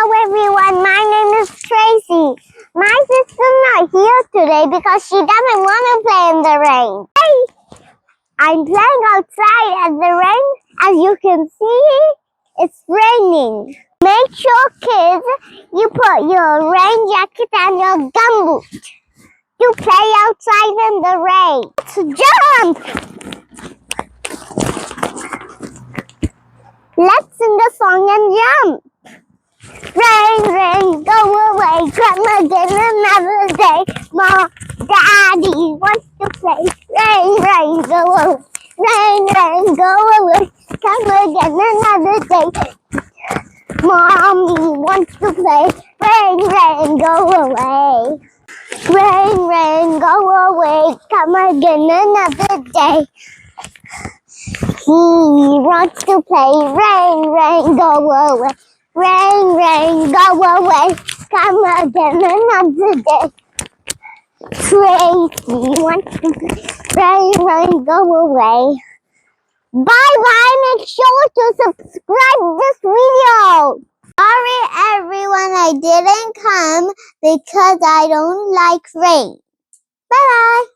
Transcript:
Hello everyone, my name is Tracy. My sister's not here today because she doesn't want to play in the rain. Hey, I'm playing outside and the rain, as you can see, it's raining. Make sure, kids, you put your rain jacket and your gumboot to play outside in the rain. Let's jump! Let's sing a song and jump. Rain, rain, go away, come again another day. Mom, Daddy wants to play. Rain, rain, go away. Rain, rain, go away, come again another day. Mommy wants to play. Rain, rain, go away. Rain, rain, go away, come again another day. He wants to play. Rain, rain, go away. Rain, rain, go away. Come again another day. Tracy wants to play. Rain, rain, go away. Bye-bye. Make sure to subscribe this video. Sorry, everyone, I didn't come because I don't like rain. Bye-bye.